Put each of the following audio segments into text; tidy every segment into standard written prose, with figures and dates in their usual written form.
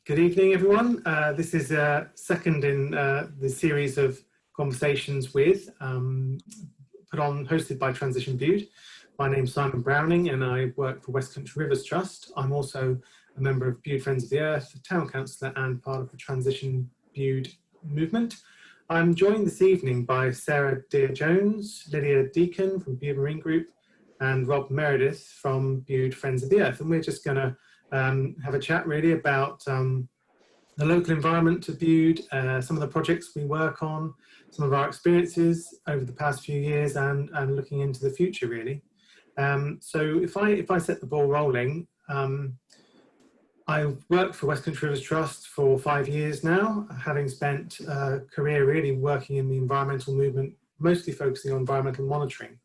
Good evening, everyone. This is second in the series of conversations with, hosted by Transition Bude. My name's Simon Browning and I work for Westcountry Rivers Trust. I'm also a member of Bude Friends of the Earth, a town councillor and part of the Transition Bude movement. I'm joined this evening by Sarah Deere-Jones, Lydia Deacon from Bude Marine Group and Rob Meredith from Bude Friends of the Earth. And we're just going to have a chat really about the local environment of Bude, some of the projects we work on, some of our experiences over the past few years and looking into the future really. So if I set the ball rolling, I've worked for Westcountry Rivers Trust for 5 years now, having spent a career really working in the environmental movement, mostly focusing on environmental monitoring.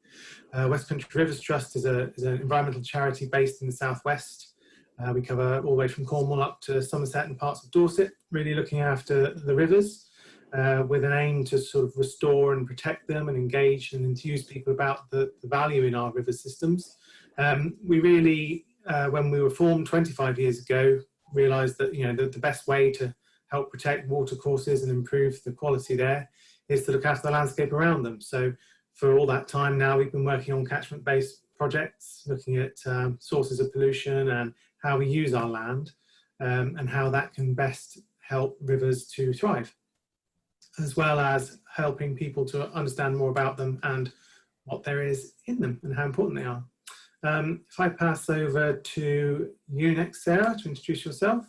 Westcountry Rivers Trust is an environmental charity based in the southwest. We cover all the way from Cornwall up to Somerset and parts of Dorset, really looking after the rivers with an aim to sort of restore and protect them and engage and enthuse people about the value in our river systems. We really, when we were formed 25 years ago, realised that the best way to help protect watercourses and improve the quality there is to look after the landscape around them. So for all that time now, we've been working on catchment-based projects, looking at sources of pollution and how we use our land and how that can best help rivers to thrive, as well as helping people to understand more about them and what there is in them and how important they are. If I pass over to you next, Sarah, to introduce yourself.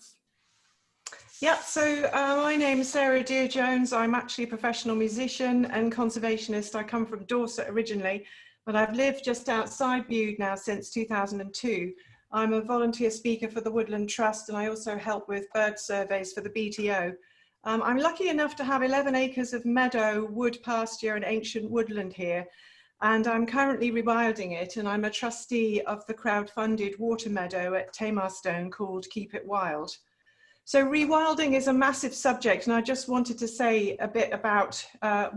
Yeah, so my name is Sarah Deere-Jones. I'm actually a professional musician and conservationist. I come from Dorset originally, but I've lived just outside Bude now since 2002. I'm a volunteer speaker for the Woodland Trust and I also help with bird surveys for the BTO. I'm lucky enough to have 11 acres of meadow, wood pasture and ancient woodland here. And I'm currently rewilding it, and I'm a trustee of the crowd-funded water meadow at Tamarstone called Keep It Wild. So rewilding is a massive subject, and I just wanted to say a bit about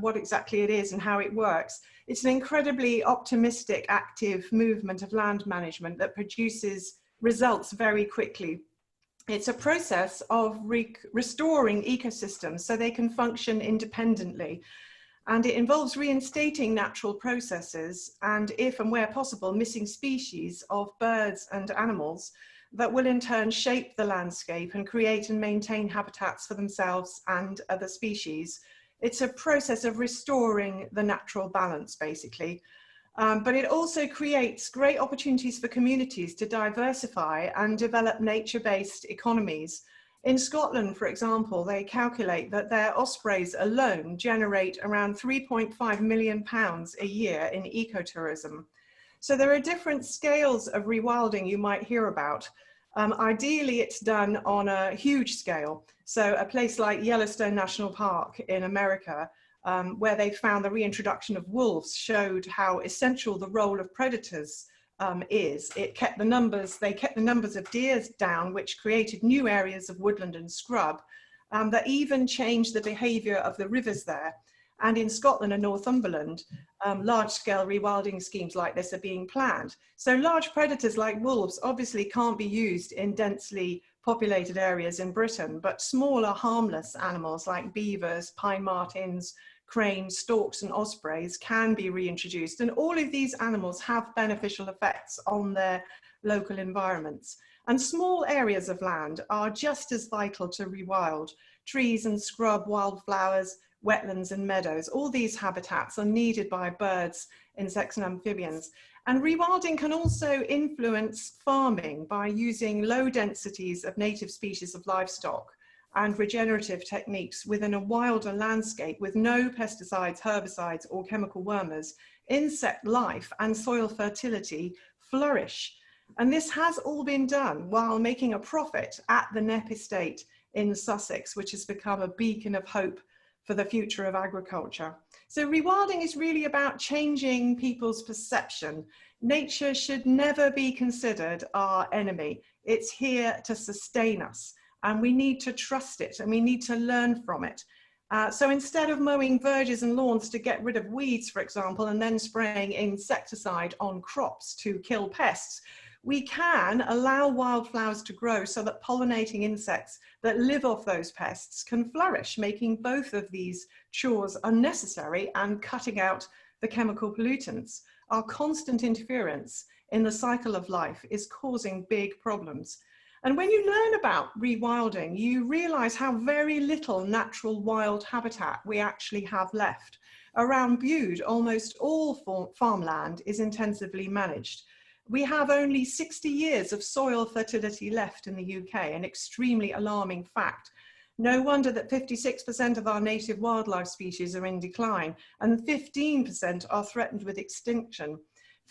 what exactly it is and how it works. It's an incredibly optimistic, active movement of land management that produces results very quickly. It's a process of restoring ecosystems so they can function independently. And it involves reinstating natural processes and, if and where possible, missing species of birds and animals that will in turn shape the landscape and create and maintain habitats for themselves and other species. It's a process of restoring the natural balance, basically. But it also creates great opportunities for communities to diversify and develop nature-based economies. In Scotland, for example, they calculate that their ospreys alone generate around £3.5 million a year in ecotourism. So there are different scales of rewilding you might hear about. Ideally, it's done on a huge scale. So a place like Yellowstone National Park in America, where they found the reintroduction of wolves showed how essential the role of predators is. They kept the numbers of deer down, which created new areas of woodland and scrub that even changed the behaviour of the rivers there. And in Scotland and Northumberland, large-scale rewilding schemes like this are being planned. So large predators like wolves obviously can't be used in densely populated areas in Britain, but smaller harmless animals like beavers, pine martens, cranes, storks and ospreys can be reintroduced, and all of these animals have beneficial effects on their local environments. And small areas of land are just as vital to rewild. Trees and scrub, wildflowers, wetlands and meadows, all these habitats are needed by birds, insects and amphibians. And rewilding can also influence farming by using low densities of native species of livestock and regenerative techniques within a wilder landscape with no pesticides, herbicides or chemical wormers. Insect life and soil fertility flourish. And this has all been done while making a profit at the Knepp estate in Sussex, which has become a beacon of hope for the future of agriculture. So rewilding is really about changing people's perception. Nature should never be considered our enemy. It's here to sustain us. And we need to trust it and we need to learn from it. So instead of mowing verges and lawns to get rid of weeds, for example, and then spraying insecticide on crops to kill pests, we can allow wildflowers to grow so that pollinating insects that live off those pests can flourish, making both of these chores unnecessary and cutting out the chemical pollutants. Our constant interference in the cycle of life is causing big problems. And when you learn about rewilding, you realise how very little natural wild habitat we actually have left. Around Bude, almost all farmland is intensively managed. We have only 60 years of soil fertility left in the UK, an extremely alarming fact. No wonder that 56% of our native wildlife species are in decline and 15% are threatened with extinction.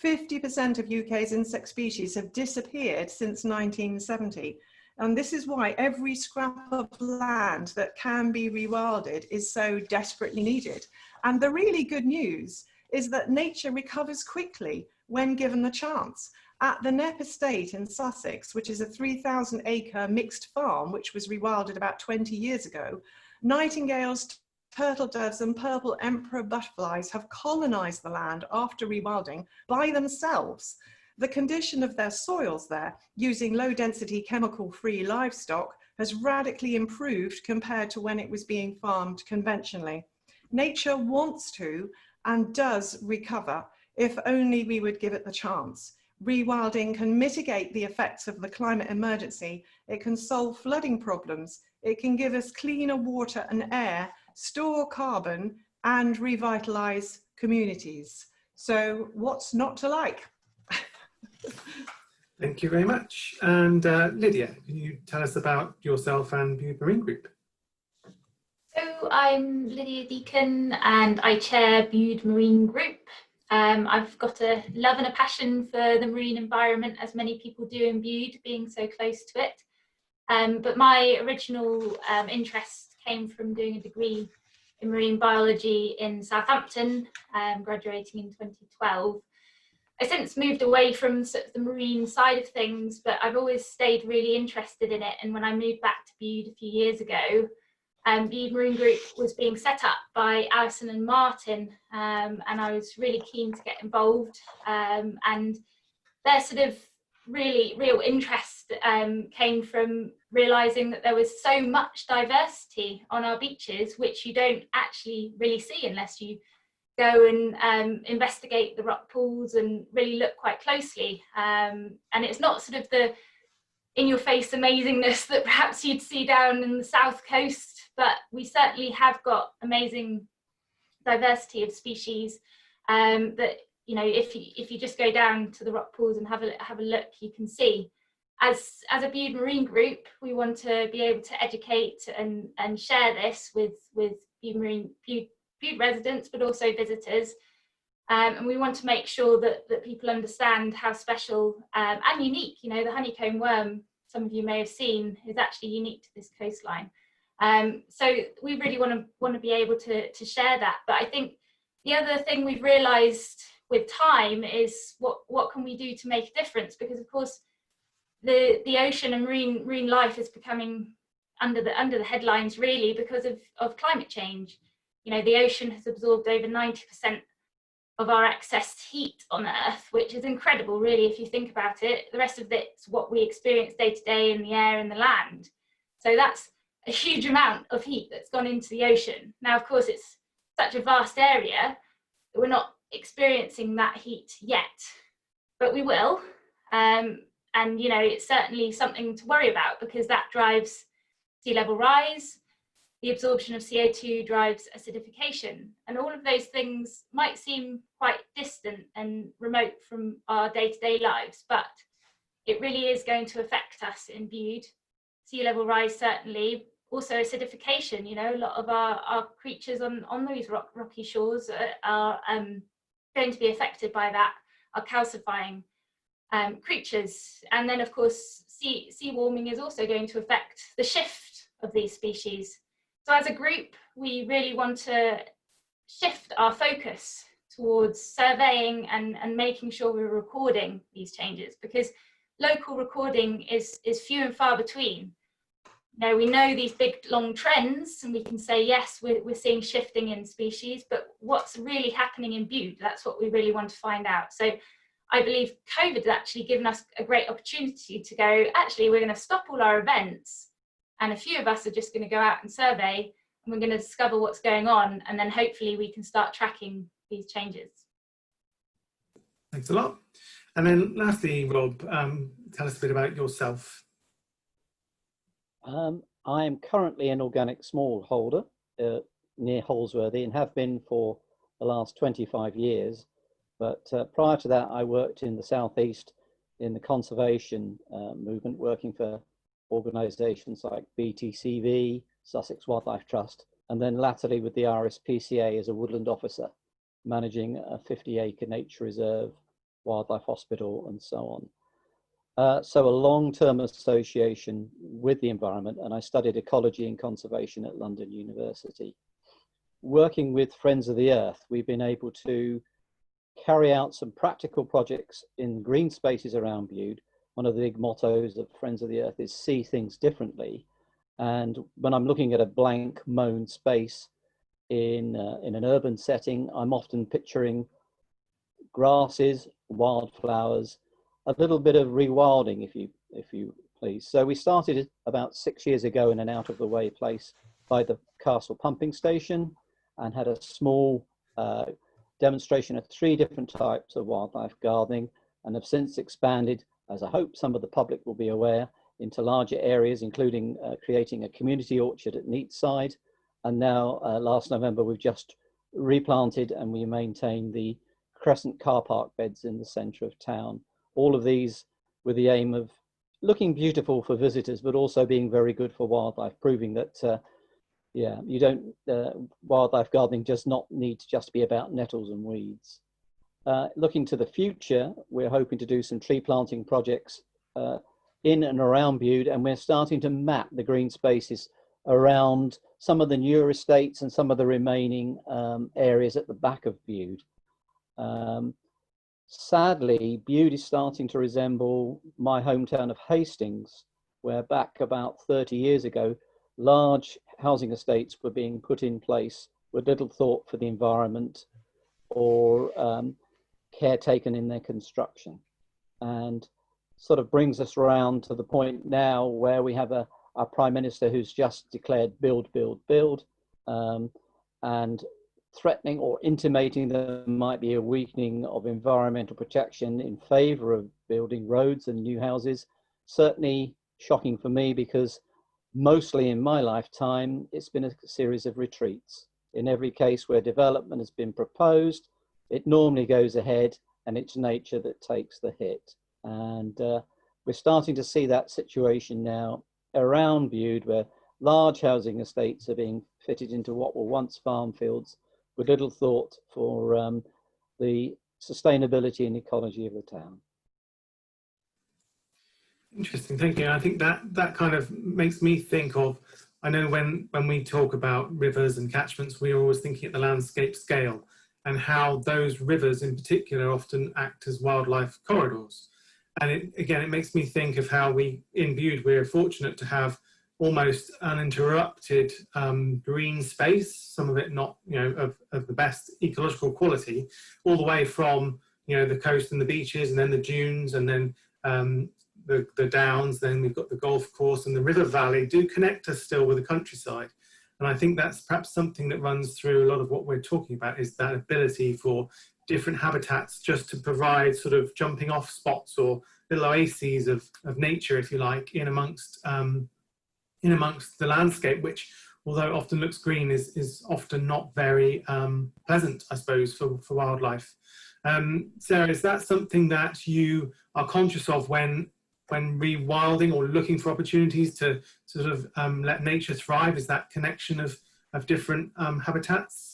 50% of UK's insect species have disappeared since 1970. And this is why every scrap of land that can be rewilded is so desperately needed. And the really good news is that nature recovers quickly when given the chance. At the Knepp Estate in Sussex, which is a 3,000-acre mixed farm, which was rewilded about 20 years ago, nightingales, turtle doves and purple emperor butterflies have colonised the land after rewilding by themselves. The condition of their soils there, using low-density chemical-free livestock, has radically improved compared to when it was being farmed conventionally. Nature wants to and does recover, if only we would give it the chance. Rewilding can mitigate the effects of the climate emergency. It can solve flooding problems. It can give us cleaner water and air, store carbon, and revitalise communities. So what's not to like? Thank you very much. And Lydia, can you tell us about yourself and Bude Marine Group? So I'm Lydia Deacon and I chair Bude Marine Group. I've got a love and a passion for the marine environment, as many people do in Bude, being so close to it. But my original interest came from doing a degree in marine biology in Southampton, graduating in 2012. I since moved away from sort of the marine side of things, but I've always stayed really interested in it. And when I moved back to Bude a few years ago, Bude Marine Group was being set up by Alison and Martin, and I was really keen to get involved. And their sort of real interest came from realising that there was so much diversity on our beaches, which you don't actually really see unless you go and investigate the rock pools and really look quite closely. And it's not sort of the in-your-face amazingness that perhaps you'd see down in the south coast, but we certainly have got amazing diversity of species that, you know, if you just go down to the rock pools and have a look, you can see. As a Bude Marine Group, we want to be able to educate and share this with Bude residents, but also visitors. And we want to make sure that people understand how special and unique, you know, the honeycomb worm, some of you may have seen, is actually unique to this coastline. So we really want to be able to share that. But I think the other thing we've realised with time is what can we do to make a difference? Because of course the ocean and marine life is becoming under the headlines really because of climate change. You know, the ocean has absorbed over 90% of our excess heat on Earth, which is incredible, really, if you think about it. The rest of it's what we experience day to day in the air and the land. So that's a huge amount of heat that's gone into the ocean. Now, of course, it's such a vast area that we're not experiencing that heat yet, but we will. And, you know, it's certainly something to worry about because that drives sea level rise. The absorption of CO2 drives acidification, and all of those things might seem quite distant and remote from our day-to-day lives, but it really is going to affect us in Bude. Sea level rise certainly, also acidification. You know, a lot of our creatures on those rocky shores are going to be affected by that, are calcifying creatures. And then of course sea warming is also going to affect the shift of these species. So as a group, we really want to shift our focus towards surveying and making sure we're recording these changes, because local recording is few and far between. Now, we know these big long trends and we can say, yes, we're seeing shifting in species, but what's really happening in Bude? That's what we really want to find out. So I believe COVID has actually given us a great opportunity to go, actually, we're going to stop all our events, and a few of us are just going to go out and survey, and we're going to discover what's going on, and then hopefully we can start tracking these changes. Thanks a lot. And then lastly, Rob, tell us a bit about yourself. I am currently an organic smallholder near Holsworthy, and have been for the last 25 years. But prior to that, I worked in the southeast in the conservation movement, working for organisations like BTCV, Sussex Wildlife Trust, and then latterly with the RSPCA as a woodland officer, managing a 50-acre nature reserve, wildlife hospital, and so on. So a long-term association with the environment, and I studied ecology and conservation at London University. Working with Friends of the Earth, we've been able to carry out some practical projects in green spaces around Bude. One of the big mottos of Friends of the Earth is see things differently. And when I'm looking at a blank mown space in an urban setting, I'm often picturing grasses, wildflowers, a little bit of rewilding, if you please. So we started about 6 years ago in an out of the way place by the Castle pumping station, and had a small demonstration of 3 different types of wildlife gardening, and have since expanded, as I hope some of the public will be aware, into larger areas, including creating a community orchard at Neatside. And now last November, we've just replanted and we maintain the crescent car park beds in the centre of town. All of these with the aim of looking beautiful for visitors, but also being very good for wildlife, proving that yeah, you don't, wildlife gardening does not need to just be about nettles and weeds. Looking to the future, we're hoping to do some tree planting projects in and around Bude, and we're starting to map the green spaces around some of the newer estates and some of the remaining areas at the back of Bude. Sadly, Bude is starting to resemble my hometown of Hastings, where back about 30 years ago, large housing estates were being put in place with little thought for the environment or care taken in their construction. And sort of brings us around to the point now where we have a Prime Minister who's just declared build, build, build, and threatening or intimating there might be a weakening of environmental protection in favour of building roads and new houses. Certainly shocking for me, because mostly in my lifetime, it's been a series of retreats. In every case where development has been proposed, it normally goes ahead and it's nature that takes the hit. And we're starting to see that situation now around Bude, where large housing estates are being fitted into what were once farm fields with little thought for the sustainability and ecology of the town. Interesting, thank you. I think that kind of makes me think of, I know when we talk about rivers and catchments, we're always thinking at the landscape scale, and how those rivers in particular often act as wildlife corridors. And it makes me think of how we, in Bude, we're fortunate to have almost uninterrupted green space, some of it not, of the best ecological quality, all the way from, the coast and the beaches, and then the dunes, and then the downs, then we've got the golf course, and the river valley do connect us still with the countryside. And I think that's perhaps something that runs through a lot of what we're talking about, is that ability for different habitats just to provide sort of jumping off spots or little oases of nature, if you like, in amongst the landscape, which, although often looks green, is often not very pleasant, I suppose, for wildlife. Sarah, is that something that you are conscious of when rewilding or looking for opportunities to sort of let nature thrive? Is that connection of different habitats?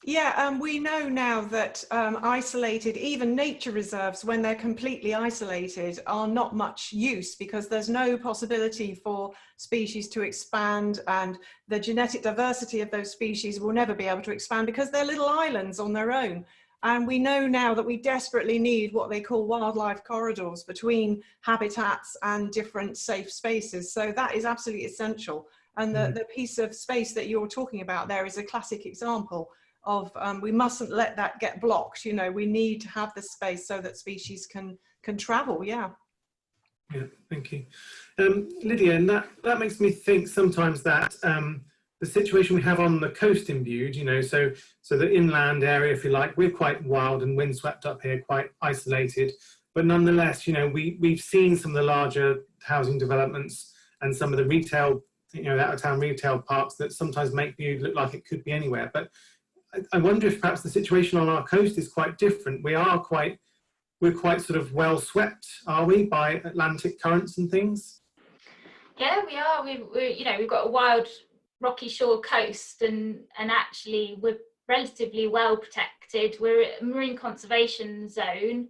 Yeah, we know now that isolated, even nature reserves, when they're completely isolated, are not much use, because there's no possibility for species to expand, and the genetic diversity of those species will never be able to expand because they're little islands on their own. And we know now that we desperately need what they call wildlife corridors between habitats and different safe spaces. So that is absolutely essential. And the piece of space that you're talking about there is a classic example. we mustn't let that get blocked. You know, we need to have the space so that species can travel. Yeah. Yeah, thank you. Lydia, and that makes me think sometimes that the situation we have on the coast in Bude, you know, so the inland area, if you like, we're quite wild and windswept up here, quite isolated. But nonetheless, you know, we've seen some of the larger housing developments and some of the retail, you know, out-of-town retail parks that sometimes make Bude look like it could be anywhere. But I wonder if perhaps the situation on our coast is quite different. We're quite sort of well swept, are we, by Atlantic currents and things? Yeah, we are. We've got a wild, rocky shore coast, and actually we're relatively well protected. We're a marine conservation zone.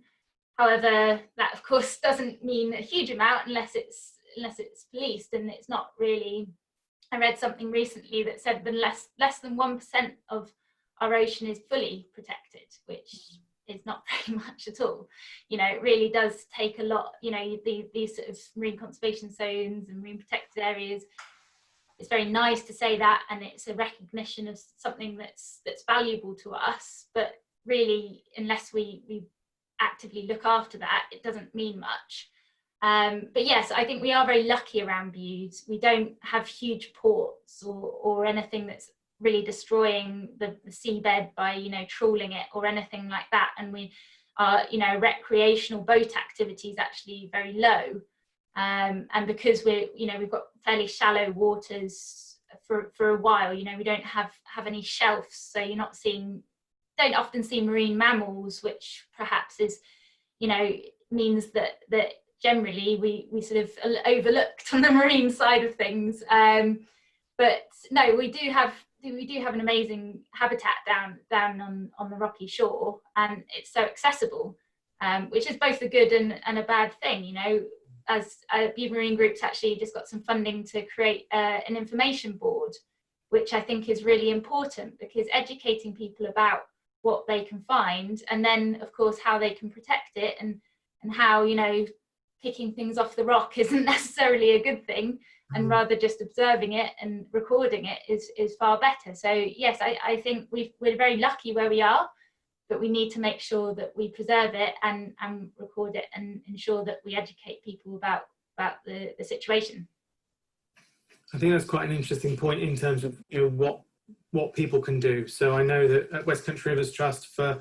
However, that of course doesn't mean a huge amount unless it's policed, and it's not really. I read something recently that said that less than 1% of our ocean is fully protected, which is not very much at all. You know, it really does take a lot. You know, these sort of marine conservation zones and marine protected areas. It's very nice to say that, and it's a recognition of something that's valuable to us. But really, unless we actively look after that, it doesn't mean much. But yes, I think we are very lucky around Bude. We don't have huge ports or anything that's really destroying the seabed by, you know, trawling it or anything like that. And we are, you know, recreational boat activity is actually very low. And because we've got fairly shallow waters for a while, you know, we don't have any shelves, so you're not don't often see marine mammals, which perhaps is, you know, means that generally we sort of overlooked on the marine side of things. But no, we do have an amazing habitat down on the rocky shore, and it's so accessible, which is both a good and a bad thing. You know, as Bude Marine Group's actually just got some funding to create an information board, which I think is really important, because educating people about what they can find, and then of course how they can protect it, and how, you know, picking things off the rock isn't necessarily a good thing, and rather just observing it and recording it is far better. So yes, I think we're very lucky where we are, but we need to make sure that we preserve it and record it, and ensure that we educate people about the situation. I think that's quite an interesting point in terms of, you know, what people can do. So I know that at Westcountry Rivers Trust for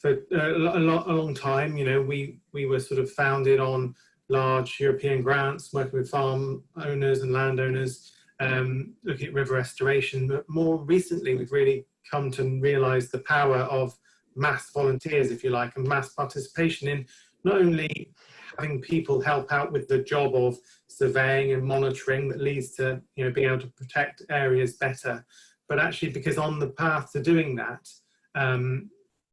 a long time, you know, we were sort of founded on large European grants, working with farm owners and landowners, looking at river restoration. But more recently, we've really come to realise the power of mass volunteers, if you like, and mass participation in not only having people help out with the job of surveying and monitoring that leads to, you know, being able to protect areas better, but actually because on the path to doing that,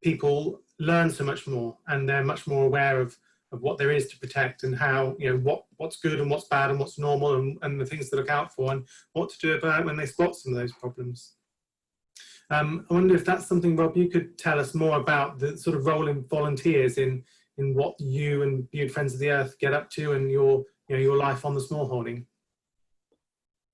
people learn so much more, and they're much more aware of what there is to protect, and how, you know, what's good and what's bad and what's normal, and the things to look out for, and what to do about it when they spot some of those problems. I wonder if that's something, Rob, you could tell us more about the sort of role in volunteers in what you and Bude Friends of the Earth get up to, and your life on the smallholding.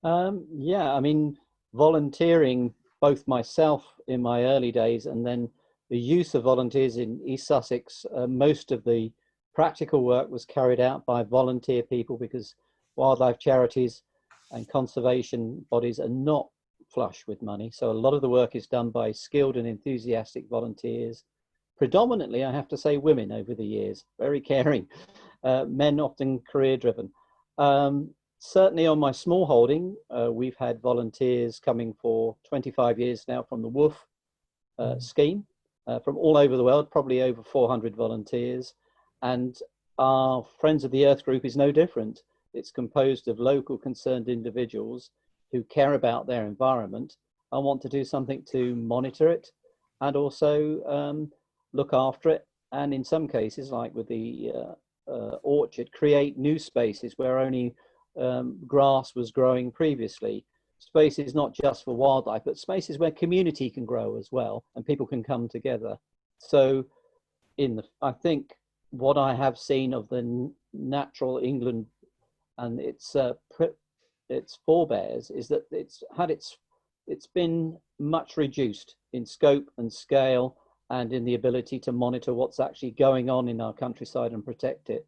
Yeah, I mean, volunteering, both myself in my early days and then the use of volunteers in East Sussex, most of the practical work was carried out by volunteer people, because wildlife charities and conservation bodies are not flush with money. So a lot of the work is done by skilled and enthusiastic volunteers, predominantly, I have to say, women over the years, very caring, men often career driven. Certainly on my small holding, we've had volunteers coming for 25 years now from the WOOF scheme, from all over the world, probably over 400 volunteers. And our Friends of the Earth group is no different. It's composed of local concerned individuals who care about their environment and want to do something to monitor it, and also look after it. And in some cases, like with the orchard, create new spaces where only grass was growing previously. Spaces not just for wildlife, but spaces where community can grow as well, and people can come together. So I think what I have seen of the natural England and its forebears is that it's been much reduced in scope and scale, and in the ability to monitor what's actually going on in our countryside and protect it.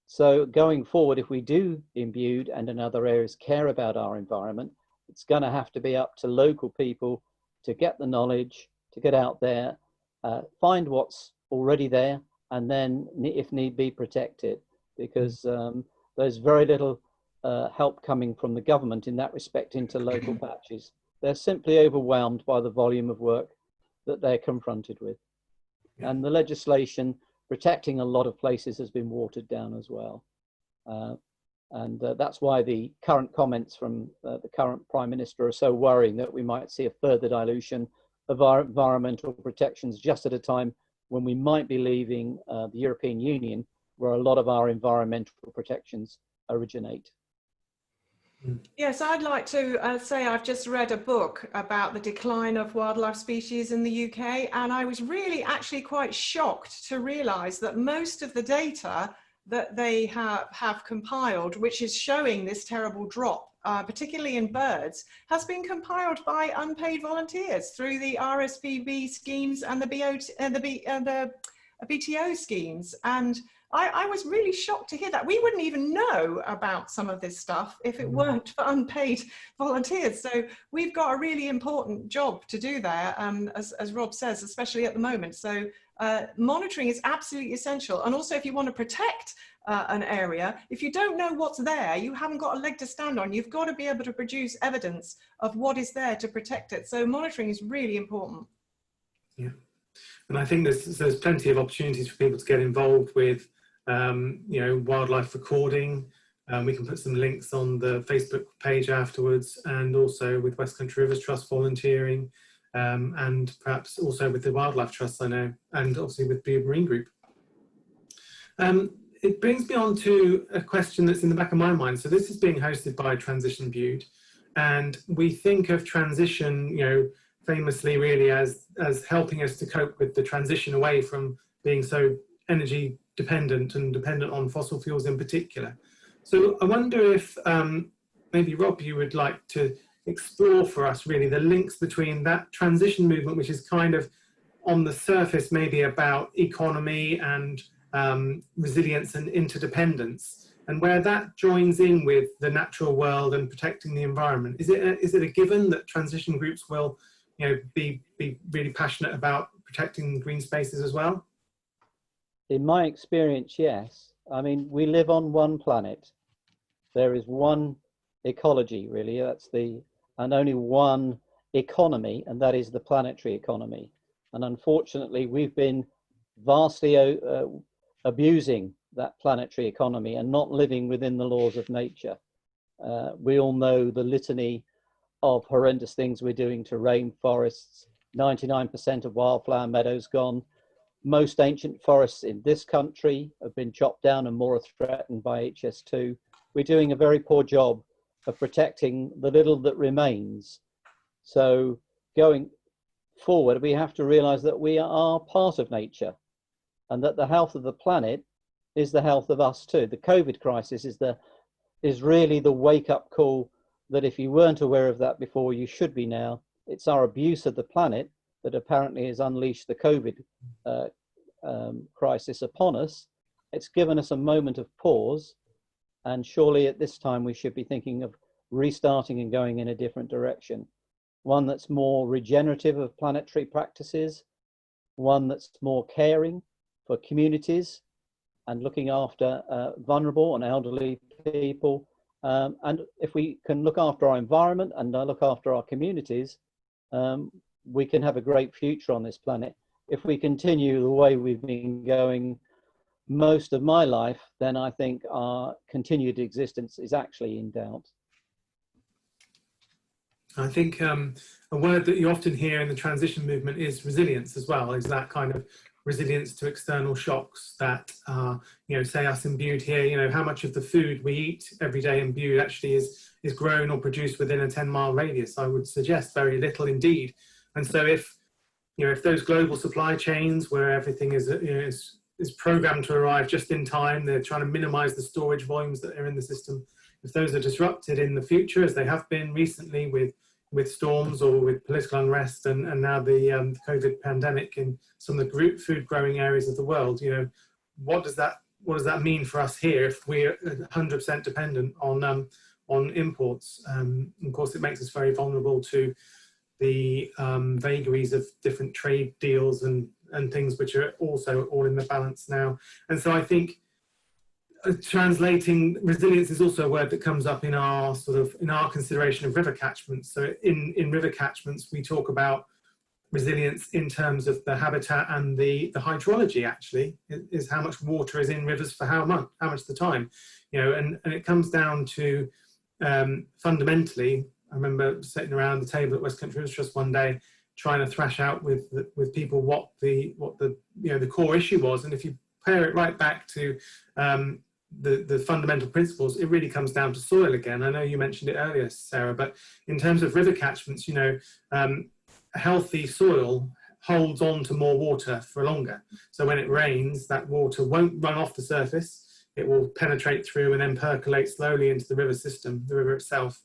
So going forward, if we do in Bude and in other areas care about our environment, it's going to have to be up to local people to get the knowledge, to get out there, find what's already there, and then, if need be, protect it. Because there's very little help coming from the government in that respect into local patches. They're simply overwhelmed by the volume of work that they're confronted with. Yeah. And the legislation protecting a lot of places has been watered down as well. That's why the current comments from the current Prime Minister are so worrying that we might see a further dilution of our environmental protections just at a time when we might be leaving the European Union, where a lot of our environmental protections originate. Yes, I'd like to say I've just read a book about the decline of wildlife species in the UK, and I was really actually quite shocked to realise that most of the data that they have compiled, which is showing this terrible drop, particularly in birds, has been compiled by unpaid volunteers through the RSPB schemes and the BTO schemes. And I was really shocked to hear that. We wouldn't even know about some of this stuff if it weren't for unpaid volunteers. So we've got a really important job to do there, as Rob says, especially at the moment. So monitoring is absolutely essential. And also, if you want to protect an area, if you don't know what's there, you haven't got a leg to stand on. You've got to be able to produce evidence of what is there to protect it. So monitoring is really important. Yeah, and I think there's plenty of opportunities for people to get involved with wildlife recording. We can put some links on the Facebook page afterwards, and also with Westcountry Rivers Trust volunteering, and perhaps also with the Wildlife Trusts, I know, and obviously with Bude Marine Group. It brings me on to a question that's in the back of my mind. So this is being hosted by Transition Bude, and we think of transition, famously really as helping us to cope with the transition away from being so energy dependent and dependent on fossil fuels in particular. So I wonder if maybe Rob, you would like to explore for us really the links between that transition movement, which is kind of on the surface maybe about economy and resilience and interdependence, and where that joins in with the natural world and protecting the environment. Is it a given that transition groups will be really passionate about protecting green spaces as well? In my experience, yes. I mean, we live on one planet. There is one ecology, really. And only one economy, and that is the planetary economy. And unfortunately, we've been vastly abusing that planetary economy and not living within the laws of nature. We all know the litany of horrendous things we're doing to rainforests. 99% of wildflower meadows gone. Most ancient forests in this country have been chopped down and more are threatened by HS2. We're doing a very poor job of protecting the little that remains. So going forward, we have to realize that we are part of nature and that the health of the planet is the health of us too. The COVID crisis is really the wake-up call that if you weren't aware of that before, you should be now. It's our abuse of the planet that apparently has unleashed the COVID crisis upon us. It's given us a moment of pause, and surely at this time we should be thinking of restarting and going in a different direction. One that's more regenerative of planetary practices, one that's more caring for communities and looking after vulnerable and elderly people. And if we can look after our environment and look after our communities, we can have a great future on this planet. If we continue the way we've been going most of my life, then I think our continued existence is actually in doubt. I think a word that you often hear in the transition movement is resilience as well, is that kind of resilience to external shocks that, say us in Bude here, how much of the food we eat every day in Bude actually is grown or produced within a 10-mile radius. I would suggest very little indeed. And so if those global supply chains where everything is programmed to arrive just in time, they're trying to minimize the storage volumes that are in the system. If those are disrupted in the future, as they have been recently with with storms or with political unrest and now the COVID pandemic in some of the food growing areas of the world, you know, what does that mean for us here if we're 100% dependent on imports? Of course, it makes us very vulnerable to the vagaries of different trade deals and things which are also all in the balance now. And so I think translating resilience is also a word that comes up in our consideration of river catchments. So in river catchments, we talk about resilience in terms of the habitat and the hydrology. Actually, is how much water is in rivers for how much of the time, you know, and it comes down to fundamentally. I remember sitting around the table at Westcountry Rivers Trust one day, trying to thrash out with people what the core issue was, and if you pair it right back to the fundamental principles, it really comes down to soil again. I know you mentioned it earlier, Sarah, but in terms of river catchments, you know, healthy soil holds on to more water for longer. So when it rains, that water won't run off the surface. It will penetrate through and then percolate slowly into the river system, the river itself.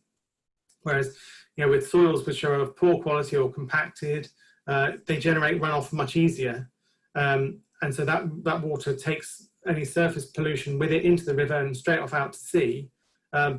Whereas, you know, with soils which are of poor quality or compacted, they generate runoff much easier. And so that water takes any surface pollution with it into the river and straight off out to sea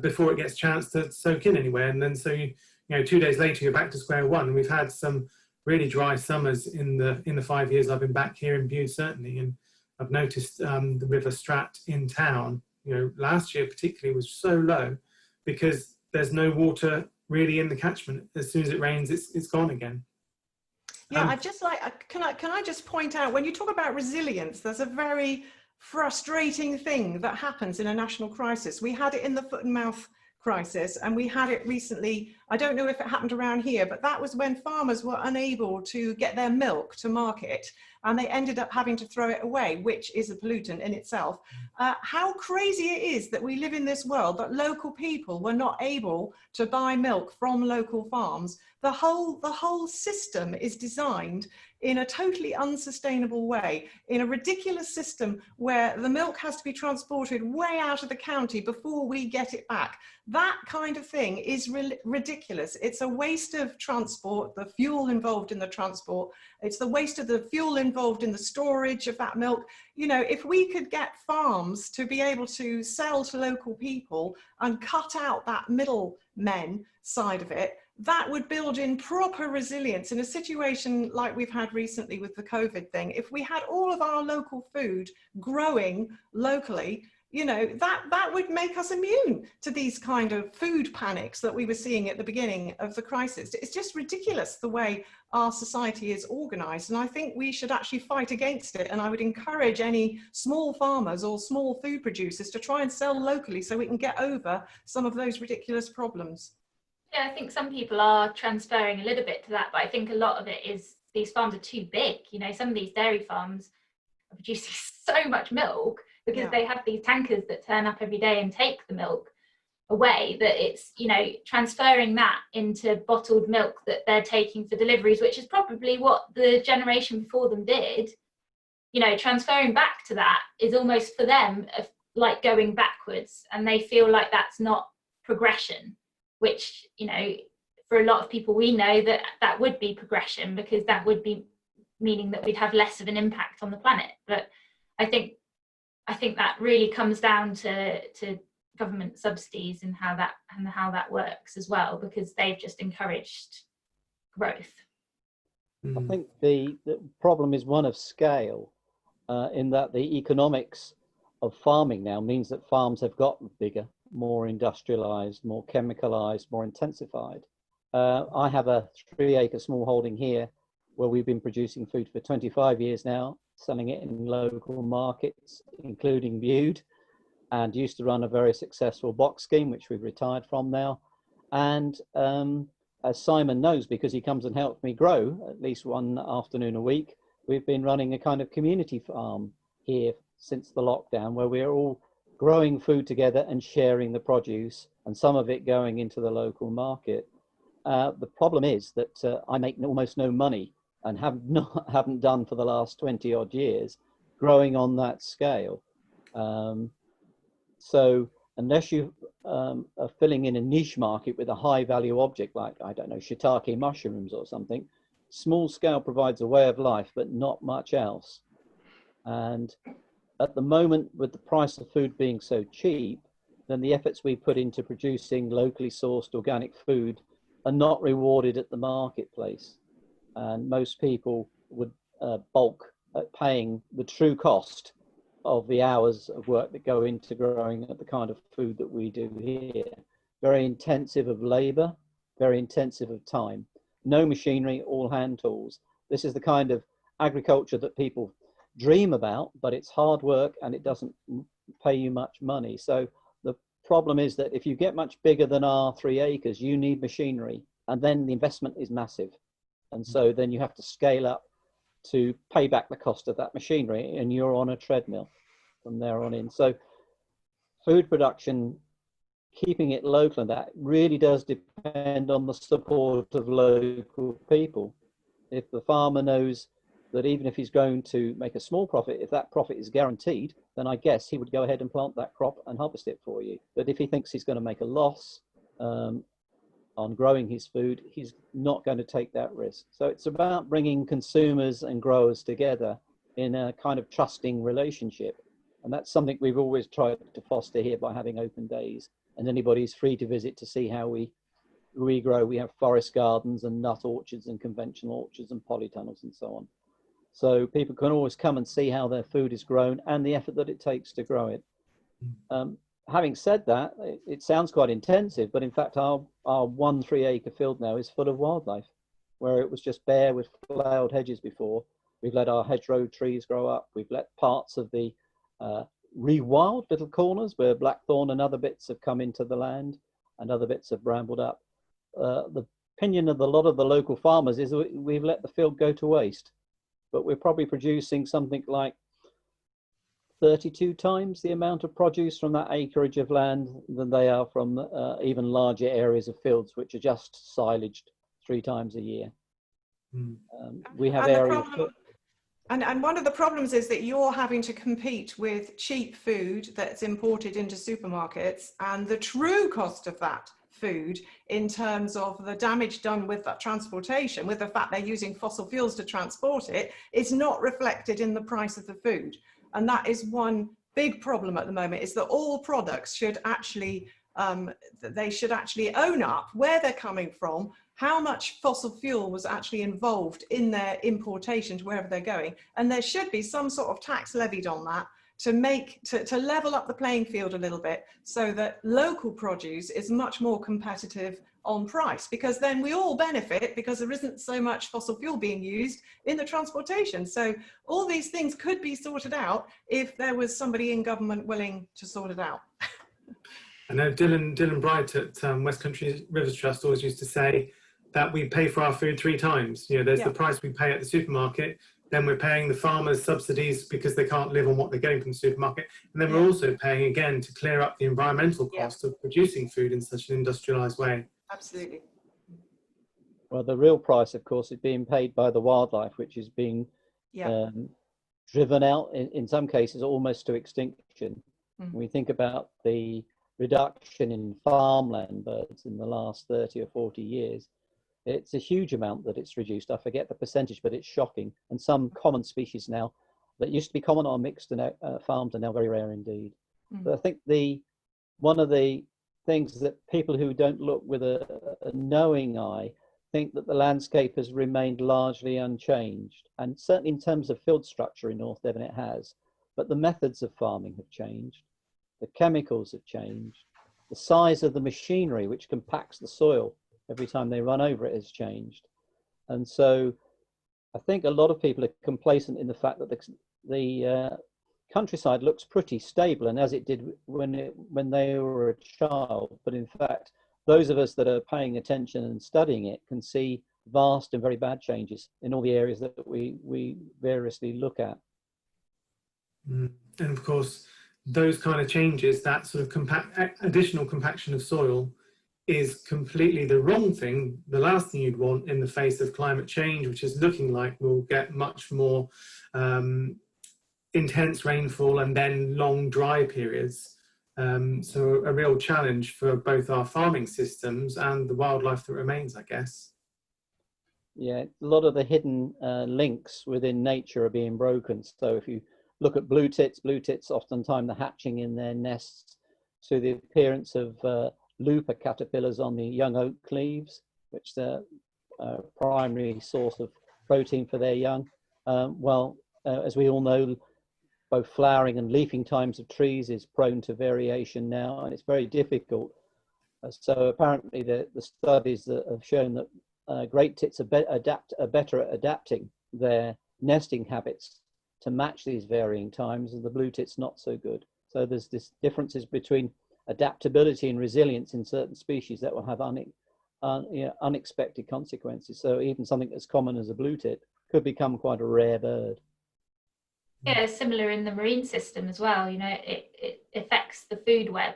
before it gets a chance to soak in anywhere. And then so you know 2 days later you're back to square one. And we've had some really dry summers in the 5 years I've been back here in Bude, certainly. And I've noticed the river strat in town, you know, last year particularly was so low because there's no water really in the catchment. As soon as it rains, it's gone again. Yeah, I'd just like, can I just point out, when you talk about resilience, there's a very frustrating thing that happens in a national crisis. We had it in the foot and mouth crisis, and we had it recently. I don't know if it happened around here, but that was when farmers were unable to get their milk to market, and they ended up having to throw it away, which is a pollutant in itself. How crazy it is that we live in this world that local people were not able to buy milk from local farms. The whole system is designed in a totally unsustainable way, in a ridiculous system where the milk has to be transported way out of the county before we get it back. That kind of thing is ridiculous. It's a waste of transport, the fuel involved in the transport. It's the waste of the fuel involved in the storage of that milk. You know, if we could get farms to be able to sell to local people and cut out that middlemen side of it, that would build in proper resilience in a situation like we've had recently with the COVID thing. If we had all of our local food growing locally, you know, that would make us immune to these kind of food panics that we were seeing at the beginning of the crisis. It's just ridiculous the way our society is organized, and I think we should actually fight against it. And I would encourage any small farmers or small food producers to try and sell locally so we can get over some of those ridiculous problems. Yeah, I think some people are transferring a little bit to that, but I think a lot of it is these farms are too big. You know, some of these dairy farms are producing so much milk because they have these tankers that turn up every day and take the milk away, that it's, you know, transferring that into bottled milk that they're taking for deliveries, which is probably what the generation before them did. You know, transferring back to that is almost for them like going backwards, and they feel like that's not progression, which, you know, for a lot of people we know that would be progression, because that would be meaning that we'd have less of an impact on the planet. But I think that really comes down to government subsidies and how that works as well, because they've just encouraged growth. I think the problem is one of scale, in that the economics of farming now means that farms have gotten bigger, more industrialized, more chemicalized, more intensified. I have a 3-acre small holding here where we've been producing food for 25 years now, selling it in local markets, including Bude, and used to run a very successful box scheme, which we've retired from now. And as Simon knows, because he comes and helps me grow at least one afternoon a week, we've been running a kind of community farm here since the lockdown, where we're all growing food together and sharing the produce, and some of it going into the local market. The problem is that I make almost no money, and haven't done for the last 20 odd years, growing on that scale. So unless you are filling in a niche market with a high value object like, I don't know, shiitake mushrooms or something, small scale provides a way of life, but not much else. And at the moment, with the price of food being so cheap, then the efforts we put into producing locally sourced organic food are not rewarded at the marketplace. And most people would balk at paying the true cost of the hours of work that go into growing the kind of food that we do here. Very intensive of labor, very intensive of time. No machinery, all hand tools. This is the kind of agriculture that people dream about, but it's hard work and it doesn't pay you much money. So the problem is that if you get much bigger than our 3 acres, you need machinery, and then the investment is massive. And so then you have to scale up to pay back the cost of that machinery, and you're on a treadmill from there on in. So food production, keeping it local, and that really does depend on the support of local people. If the farmer knows that even if he's going to make a small profit, if that profit is guaranteed, then I guess he would go ahead and plant that crop and harvest it for you. But if he thinks he's going to make a loss on growing his food, he's not going to take that risk. So it's about bringing consumers and growers together in a kind of trusting relationship. And that's something we've always tried to foster here by having open days. And anybody's free to visit to see how we grow. We have forest gardens and nut orchards and conventional orchards and polytunnels and so on. So people can always come and see how their food is grown and the effort that it takes to grow it. Having said that, it sounds quite intensive, but in fact our 1 3 acre field now is full of wildlife, where it was just bare with flowered hedges before. We've let our hedgerow trees grow up. We've let parts of the rewild little corners where blackthorn and other bits have come into the land and other bits have brambled up. The opinion of a lot of the local farmers is that we've let the field go to waste, but we're probably producing something like 32 times the amount of produce from that acreage of land than they are from even larger areas of fields, which are just silaged 3 times a year. We have areas. And one of the problems is that you're having to compete with cheap food that's imported into supermarkets, and the true cost of that food in terms of the damage done with that transportation, with the fact they're using fossil fuels to transport it, is not reflected in the price of the food. And that is one big problem at the moment, is that all products should actually, they should actually own up where they're coming from, how much fossil fuel was actually involved in their importation to wherever they're going. And there should be some sort of tax levied on that to level up the playing field a little bit, so that local produce is much more competitive on price, because then we all benefit, because there isn't so much fossil fuel being used in the transportation. So all these things could be sorted out if there was somebody in government willing to sort it out. I know Dylan Bright at Westcountry Rivers Trust always used to say that we pay for our food 3 times. You know, there's the price we pay at the supermarket, then we're paying the farmers subsidies because they can't live on what they're getting from the supermarket, and then we're also paying again to clear up the environmental cost of producing food in such an industrialized way. Absolutely. Well, the real price, of course, is being paid by the wildlife, which is being driven out in some cases almost to extinction. When we think about the reduction in farmland birds in the last 30 or 40 years, it's a huge amount that it's reduced. I forget the percentage, but it's shocking. And some common species now that used to be common on mixed farms are now very rare indeed. But I think one of the things that people who don't look with a knowing eye think that the landscape has remained largely unchanged. And certainly in terms of field structure in North Devon it has. But the methods of farming have changed. The chemicals have changed. The size of the machinery which compacts the soil every time they run over it has changed. And so I think a lot of people are complacent in the fact that the countryside looks pretty stable, and as it did when they were a child. But in fact, those of us that are paying attention and studying it can see vast and very bad changes in all the areas that we variously look at. And of course, those kind of changes, that sort of additional compaction of soil, is completely the wrong thing, the last thing you'd want in the face of climate change, which is looking like we'll get much more intense rainfall and then long dry periods. So a real challenge for both our farming systems and the wildlife that remains, I guess. Yeah, a lot of the hidden links within nature are being broken. So if you look at blue tits oftentimes the hatching in their nests to the appearance of looper caterpillars on the young oak leaves, which they're primary source of protein for their young. As we all know, both flowering and leafing times of trees is prone to variation now, and it's very difficult. So apparently the studies that have shown that great tits are better at adapting their nesting habits to match these varying times, and the blue tits not so good. So there's this differences between adaptability and resilience in certain species that will have unexpected consequences. So even something as common as a blue tit could become quite a rare bird. Yeah, similar in the marine system as well. You know, it affects the food web,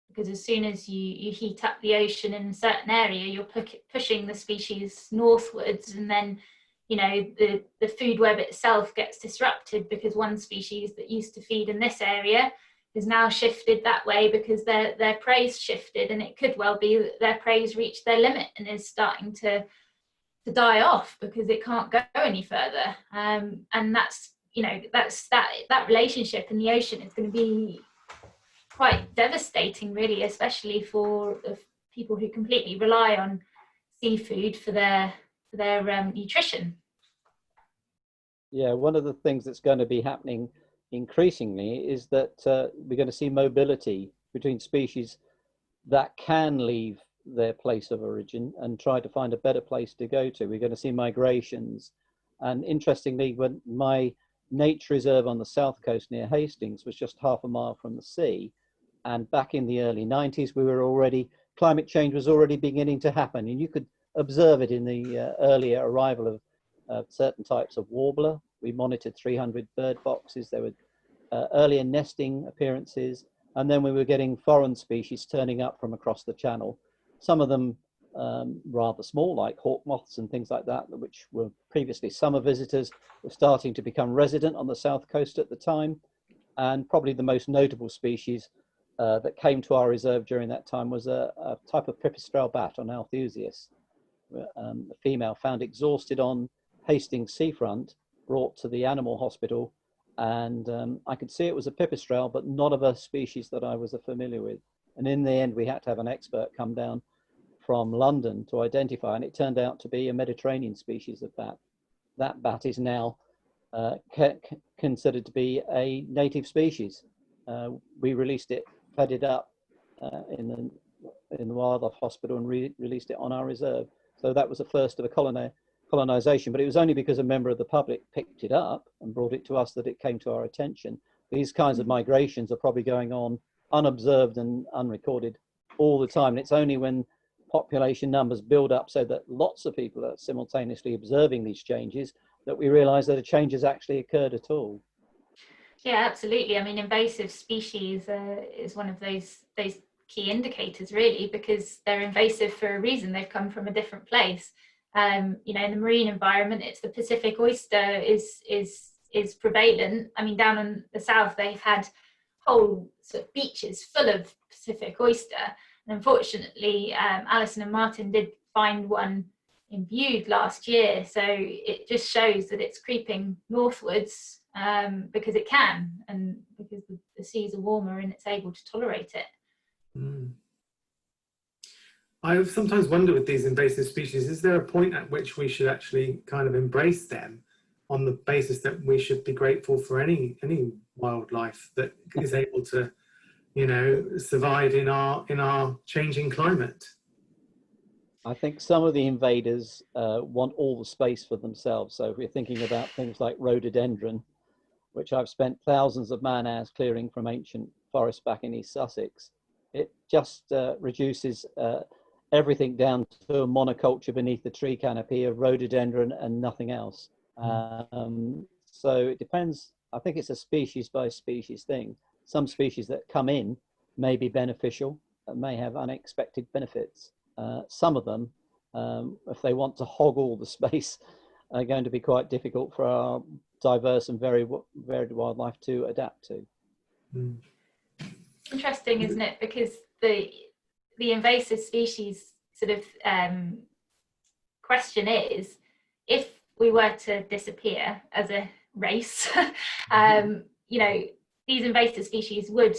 because as soon as you heat up the ocean in a certain area, you're pushing the species northwards, and then, you know, the food web itself gets disrupted because one species that used to feed in this area is now shifted that way because their prey's shifted, and it could well be that their prey's reached their limit and is starting to die off because it can't go any further. And that's, you know, that relationship in the ocean is going to be quite devastating, really, especially for the people who completely rely on seafood for their nutrition. Yeah, one of the things that's going to be happening increasingly is that we're going to see mobility between species that can leave their place of origin and try to find a better place to go to. We're going to see migrations. And interestingly, when my nature reserve on the south coast near Hastings was just half a mile from the sea, and back in the early 90s, climate change was already beginning to happen, and you could observe it in the earlier arrival of certain types of warbler. We monitored 300 bird boxes. There were earlier nesting appearances, and then we were getting foreign species turning up from across the channel. Some of them rather small, like hawk moths and things like that, which were previously summer visitors, were starting to become resident on the south coast at the time. And probably the most notable species that came to our reserve during that time was a type of pipistrelle bat on Althusius. A female found exhausted on Hastings seafront, brought to the animal hospital, and I could see it was a pipistrelle, but not of a species that I was familiar with. And in the end, we had to have an expert come down from London to identify, and it turned out to be a Mediterranean species of bat. That bat is now considered to be a native species. We released it, fed it up in the wildlife hospital, and released it on our reserve. So that was the first of a colonization, but it was only because a member of the public picked it up and brought it to us that it came to our attention. These kinds of migrations are probably going on unobserved and unrecorded all the time. And it's only when population numbers build up so that lots of people are simultaneously observing these changes that we realize that a change has actually occurred at all. Yeah, absolutely. I mean, invasive species is one of those key indicators, really, because they're invasive for a reason. They've come from a different place. You know, in the marine environment, it's the Pacific oyster is prevalent. I mean, down in the south, they've had whole sort of beaches full of Pacific oyster. And unfortunately, Alison and Martin did find one in Bude last year. So it just shows that it's creeping northwards because it can, and because the seas are warmer and it's able to tolerate it. Mm. I sometimes wonder with these invasive species, is there a point at which we should actually kind of embrace them on the basis that we should be grateful for any wildlife that is able to, you know, survive in our changing climate? I think some of the invaders want all the space for themselves. So if we're thinking about things like rhododendron, which I've spent thousands of man-hours clearing from ancient forests back in East Sussex, it just reduces everything down to a monoculture beneath the tree canopy of rhododendron and nothing else. So it depends. I think it's a species by species thing. Some species that come in may be beneficial and may have unexpected benefits. Some of them, if they want to hog all the space, are going to be quite difficult for our diverse and very varied wildlife to adapt to. Mm. Interesting, isn't it? Because the invasive species sort of question is, if we were to disappear as a race, you know, these invasive species would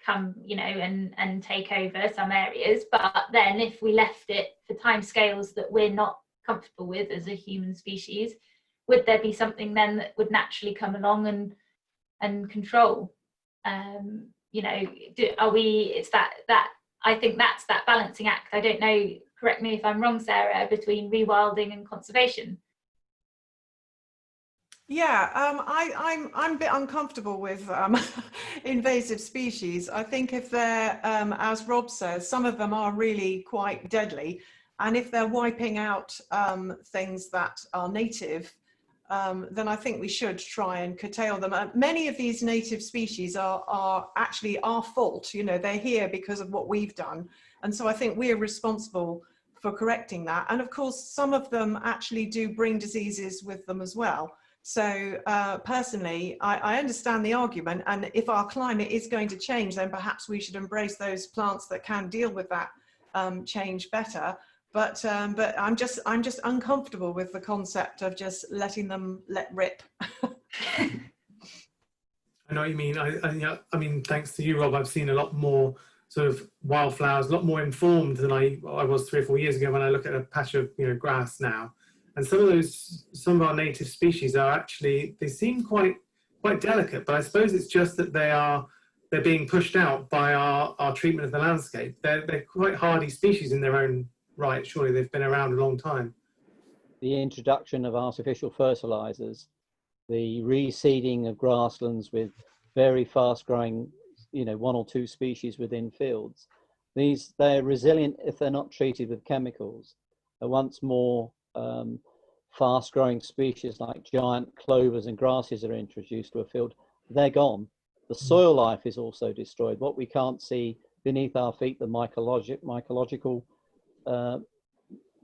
come, you know, and take over some areas. But then if we left it for timescales that we're not comfortable with as a human species, would there be something then that would naturally come along and control? You know, are we? It's that I think that's that balancing act. I don't know. Correct me if I'm wrong, Sarah, between rewilding and conservation. Yeah, I'm a bit uncomfortable with invasive species. I think if they're, as Rob says, some of them are really quite deadly, and if they're wiping out things that are native, then I think we should try and curtail them. Many of these native species are actually our fault. You know, they're here because of what we've done, and so I think we're responsible for correcting that. And of course, some of them actually do bring diseases with them as well. So personally, I understand the argument, and if our climate is going to change, then perhaps we should embrace those plants that can deal with that change better. But I'm just uncomfortable with the concept of just letting them let rip. I know what you mean. I mean, thanks to you, Rob, I've seen a lot more sort of wildflowers, a lot more informed than I was 3 or 4 years ago when I look at a patch of, you know, grass now. And some of our native species are actually, they seem quite delicate, but I suppose it's just that they're being pushed out by our treatment of the landscape. They're quite hardy species in their own right. Surely they've been around a long time. The introduction of artificial fertilizers, the reseeding of grasslands with very fast growing, you know, 1 or 2 species within fields. They're resilient if they're not treated with chemicals. Once more fast growing species like giant clovers and grasses are introduced to a field, they're gone. The soil life is also destroyed. What we can't see beneath our feet, the mycological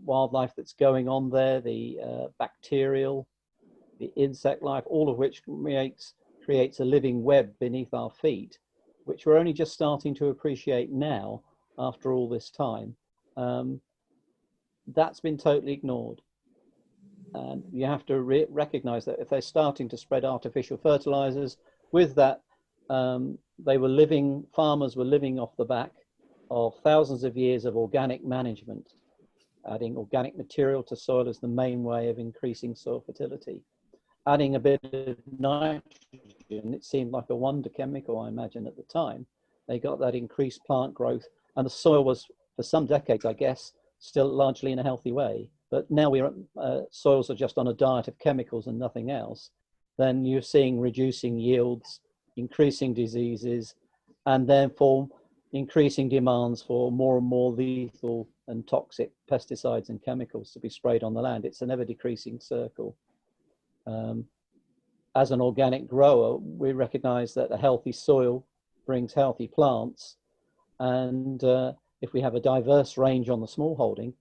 wildlife that's going on there, the bacterial, the insect life, all of which creates a living web beneath our feet, which we're only just starting to appreciate now after all this time. That's been totally ignored. And you have to recognize that if they're starting to spread artificial fertilizers, with that, farmers were living off the back of thousands of years of organic management, adding organic material to soil as the main way of increasing soil fertility. Adding a bit of nitrogen, it seemed like a wonder chemical, I imagine, at the time. They got that increased plant growth, and the soil was, for some decades, I guess, still largely in a healthy way. But now soils are just on a diet of chemicals and nothing else. Then you're seeing reducing yields, increasing diseases, and therefore increasing demands for more and more lethal and toxic pesticides and chemicals to be sprayed on the land. It's an ever decreasing circle. As an organic grower, we recognize that a healthy soil brings healthy plants. And if we have a diverse range on the small holding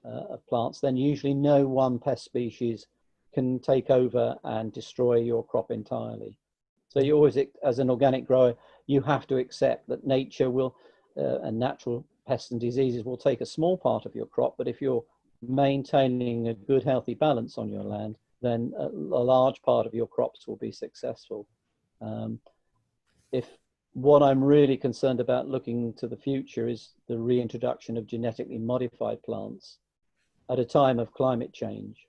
of plants, then usually no one pest species can take over and destroy your crop entirely. So you always, as an organic grower, you have to accept that nature will, and natural pests and diseases will take a small part of your crop, but if you're maintaining a good, healthy balance on your land, then a large part of your crops will be successful. If what I'm really concerned about looking to the future is the reintroduction of genetically modified plants at a time of climate change.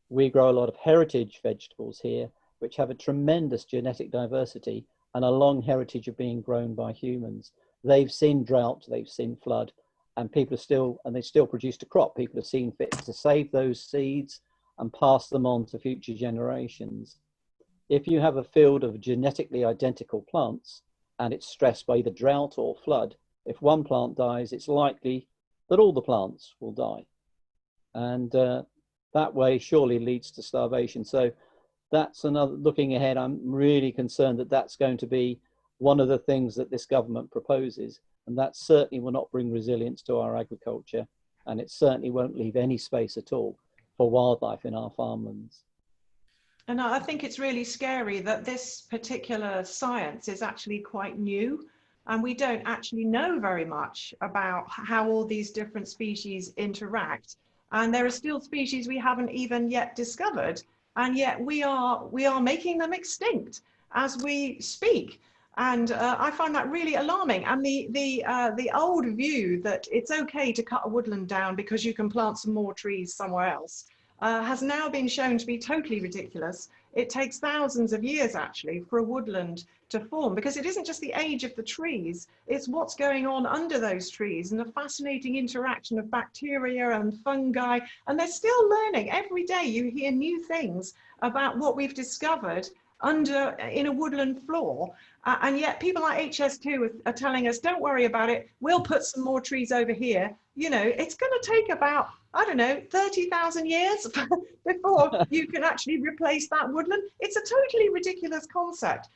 We grow a lot of heritage vegetables here, which have a tremendous genetic diversity and a long heritage of being grown by humans. They've seen drought, they've seen flood, and they still produced a crop. People have seen fit to save those seeds and pass them on to future generations. If you have a field of genetically identical plants and it's stressed by either drought or flood, if one plant dies, it's likely that all the plants will die. And that way surely leads to starvation. So that's another, looking ahead, I'm really concerned that that's going to be one of the things that this government proposes. And that certainly will not bring resilience to our agriculture. And it certainly won't leave any space at all for wildlife in our farmlands. And I think it's really scary that this particular science is actually quite new. and we don't actually know very much about how all these different species interact. And there are still species we haven't even yet discovered, and yet we are making them extinct as we speak. And I find that really alarming. And the old view that it's okay to cut a woodland down because you can plant some more trees somewhere else has now been shown to be totally ridiculous. It takes thousands of years actually for a woodland to form, because it isn't just the age of the trees, it's what's going on under those trees and the fascinating interaction of bacteria and fungi. And they're still learning. Every day you hear new things about what we've discovered in a woodland floor, and yet people like HS2 are telling us, don't worry about it, we'll put some more trees over here. You know, it's going to take about, I don't know, 30,000 years before you can actually replace that woodland. It's a totally ridiculous concept.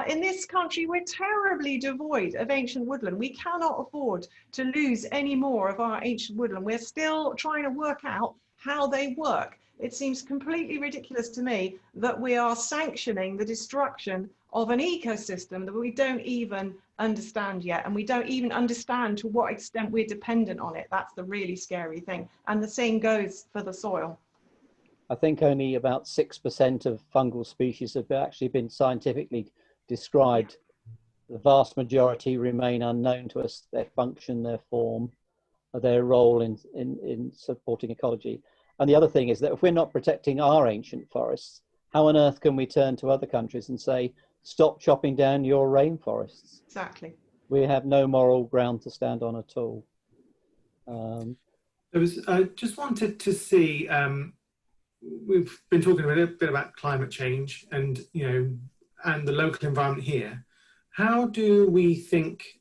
In this country, we're terribly devoid of ancient woodland. We cannot afford to lose any more of our ancient woodland. We're still trying to work out how they work. It seems completely ridiculous to me that we are sanctioning the destruction of an ecosystem that we don't even understand yet, and we don't even understand to what extent we're dependent on it. That's the really scary thing. And the same goes for the soil. I think only about 6% of fungal species have actually been scientifically described. The vast majority remain unknown to us, their function, their form, their role in supporting ecology. And the other thing is that if we're not protecting our ancient forests, how on earth can we turn to other countries and say, stop chopping down your rainforests? Exactly. We have no moral ground to stand on at all. I just wanted to see, we've been talking a little bit about climate change and, you know, and the local environment here. How do we think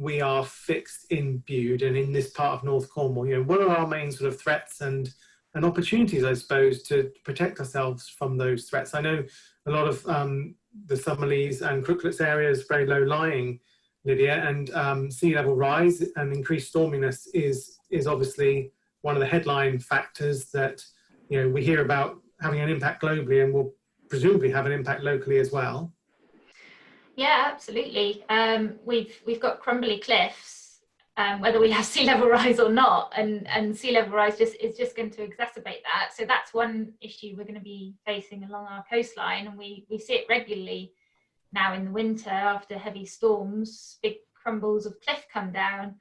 we are fixed in Bude and in this part of North Cornwall? You know, what are our main sort of threats and opportunities, I suppose, to protect ourselves from those threats? I know a lot of the Summerlees and Crooklets areas very low lying, Lydia, and sea level rise and increased storminess is obviously one of the headline factors that, you know, we hear about having an impact globally and will presumably have an impact locally as well. Yeah, absolutely. We've got crumbly cliffs, whether we have sea level rise or not, and sea level rise is just going to exacerbate that. So that's one issue we're going to be facing along our coastline, and we see it regularly now in the winter after heavy storms. Big crumbles of cliff come down,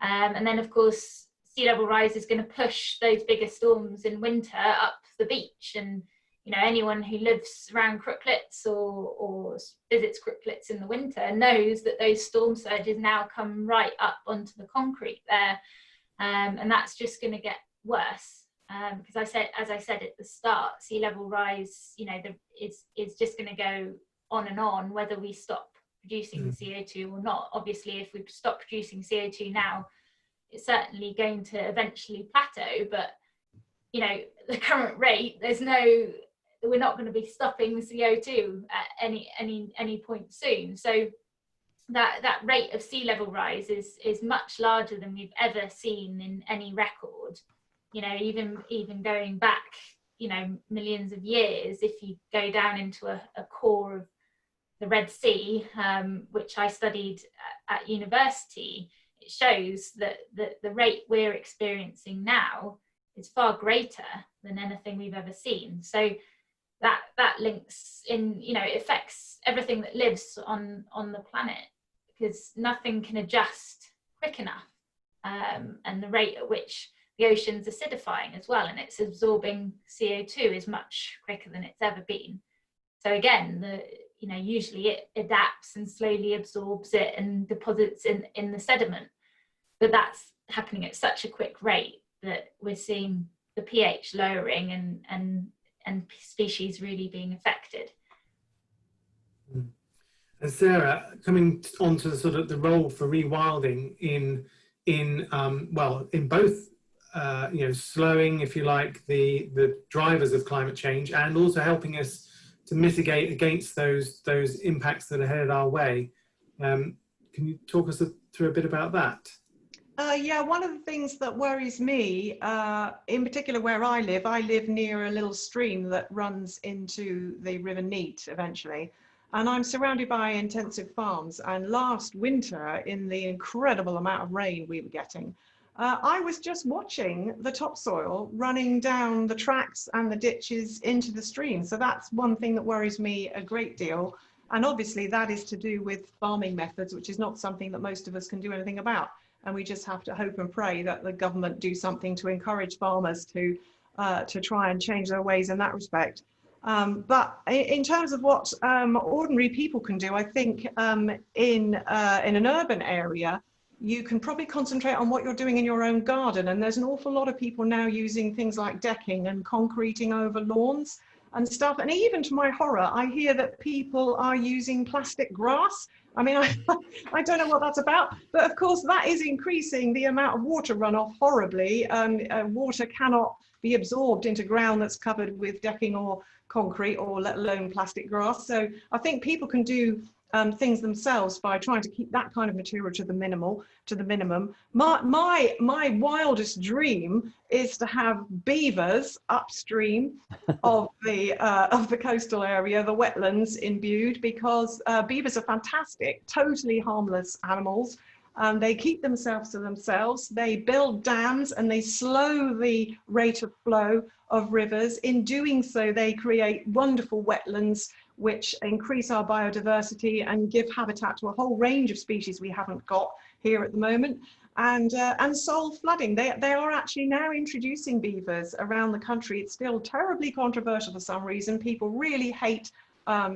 and then of course sea level rise is going to push those bigger storms in winter up the beach. And you know, anyone who lives around Crooklets or visits Crooklets in the winter knows that those storm surges now come right up onto the concrete there, and that's just going to get worse, because as I said at the start, sea level rise, you know, is just going to go on and on whether we stop producing CO2 or not. Obviously, if we stop producing CO2 now, it's certainly going to eventually plateau, but you know, the current rate, we're not going to be stopping CO2 at any point soon. So that rate of sea level rise is much larger than we've ever seen in any record. You know, even going back, you know, millions of years, if you go down into a core of the Red Sea, which I studied at university, it shows that the rate we're experiencing now is far greater than anything we've ever seen. So that links in, you know, it affects everything that lives on the planet, because nothing can adjust quick enough, and the rate at which the ocean's acidifying as well, and it's absorbing CO2 is much quicker than it's ever been. So again, you know, usually it adapts and slowly absorbs it and deposits in the sediment, but that's happening at such a quick rate that we're seeing the pH lowering and species really being affected. And Sarah, coming on to sort of the role for rewilding in both you know, slowing, if you like, the drivers of climate change, and also helping us to mitigate against those impacts that are headed our way. Can you talk us through a bit about that? Yeah, one of the things that worries me, in particular where I live near a little stream that runs into the River Neat eventually. And I'm surrounded by intensive farms. And last winter, in the incredible amount of rain we were getting, I was just watching the topsoil running down the tracks and the ditches into the stream. So that's one thing that worries me a great deal. And obviously that is to do with farming methods, which is not something that most of us can do anything about. And we just have to hope and pray that the government do something to encourage farmers to try and change their ways in that respect. But in terms of what ordinary people can do, I think in an urban area, you can probably concentrate on what you're doing in your own garden. And there's an awful lot of people now using things like decking and concreting over lawns and stuff. And even to my horror, I hear that people are using plastic grass. I mean, I don't know what that's about, but of course that is increasing the amount of water runoff horribly. Water cannot be absorbed into ground that's covered with decking or concrete, or let alone plastic grass. So I think people can do things themselves by trying to keep that kind of material to the minimum. My wildest dream is to have beavers upstream of the coastal area, the wetlands in Bude, because beavers are fantastic, totally harmless animals. They keep themselves to themselves. They build dams and they slow the rate of flow of rivers. In doing so, they create wonderful wetlands which increase our biodiversity and give habitat to a whole range of species we haven't got here at the moment, and solve flooding. They are actually now introducing beavers around the country. It's still terribly controversial for some reason. People really hate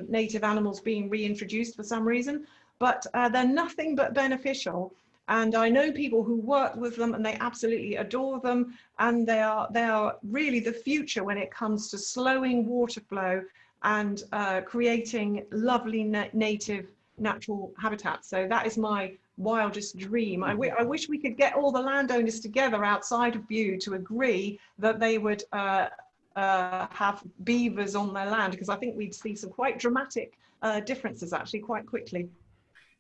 native animals being reintroduced for some reason, but they're nothing but beneficial. And I know people who work with them and they absolutely adore them. And they are really the future when it comes to slowing water flow and creating lovely native natural habitat. So that is my wildest dream. I wish we could get all the landowners together outside of Bude to agree that they would have beavers on their land, because I think we'd see some quite dramatic differences actually quite quickly.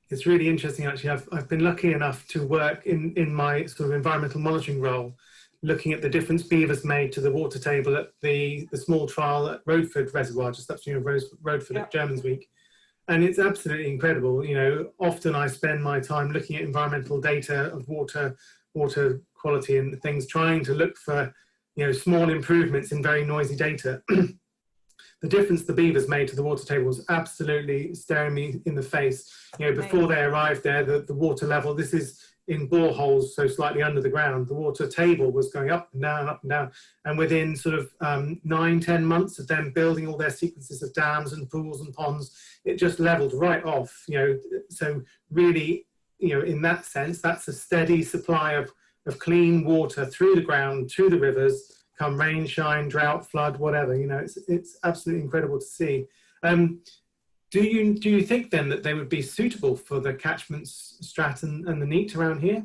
It's really interesting actually. I've been lucky enough to work in my sort of environmental monitoring role, looking at the difference beavers made to the water table at the small trial at Rodford Reservoir, just upstream of Rodford at Germans Week. And it's absolutely incredible. You know, often I spend my time looking at environmental data of water quality and things, trying to look for, you know, small improvements in very noisy data. The difference the beavers made to the water table was absolutely staring me in the face. You know, before they arrived there, the water level, this is in boreholes, so slightly under the ground, the water table was going up and down. And within sort of 9-10 months of them building all their sequences of dams and pools and ponds, it just leveled right off, you know. So really, you know, in that sense, that's a steady supply of clean water through the ground, to the rivers, come rain, shine, drought, flood, whatever, you know. It's absolutely incredible to see. Do you think then that they would be suitable for the catchment strat and the neat around here?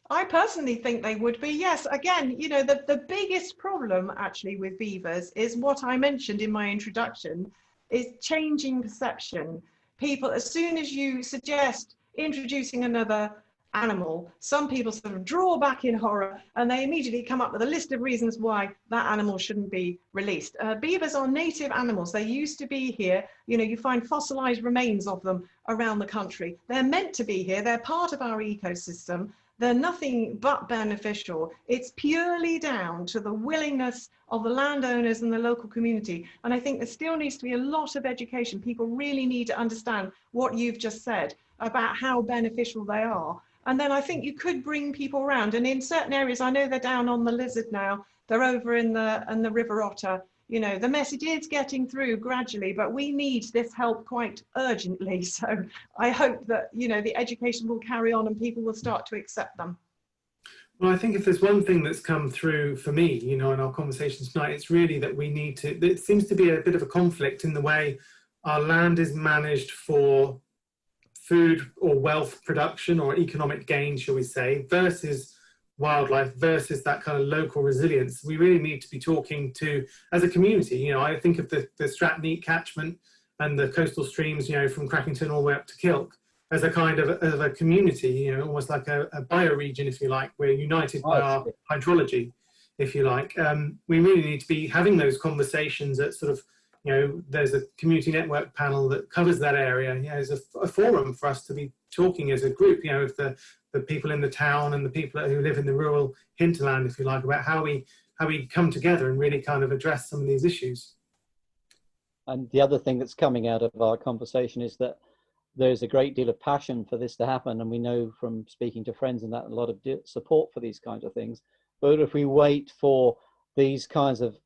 I personally think they would be, yes. Again, you know, the biggest problem actually with beavers is what I mentioned in my introduction, is changing perception. People, as soon as you suggest introducing another animal, some people sort of draw back in horror and they immediately come up with a list of reasons why that animal shouldn't be released. Beavers are native animals. They used to be here. You know, you find fossilized remains of them around the country. They're meant to be here. They're part of our ecosystem. They're nothing but beneficial. It's purely down to the willingness of the landowners and the local community. And I think there still needs to be a lot of education. People really need to understand what you've just said about how beneficial they are. And then I think you could bring people around. And in certain areas, I know they're down on the lizard now, they're over in the river otter. You know, the message is getting through gradually, but we need this help quite urgently. So I hope that, you know, the education will carry on and people will start to accept them. Well, I think if there's one thing that's come through for me, you know, in our conversations tonight, it's really that we need to, it seems to be a bit of a conflict in the way our land is managed for food or wealth production or economic gain, shall we say, versus wildlife, versus that kind of local resilience. We really need to be talking to, as a community, you know, I think of the Strat Neat catchment and the coastal streams, you know, from Crackington all the way up to Kilk, as a kind of a community, you know, almost like a bioregion, if you like. We're united by our hydrology, if you like. We really need to be having those conversations at sort of you know, there's a community network panel that covers that area. You know, there's a forum for us to be talking as a group, you know, with the people in the town and the people who live in the rural hinterland, if you like, about how we come together and really kind of address some of these issues. And the other thing that's coming out of our conversation is that there's a great deal of passion for this to happen, and we know from speaking to friends and that a lot of support for these kinds of things. But if we wait for these kinds of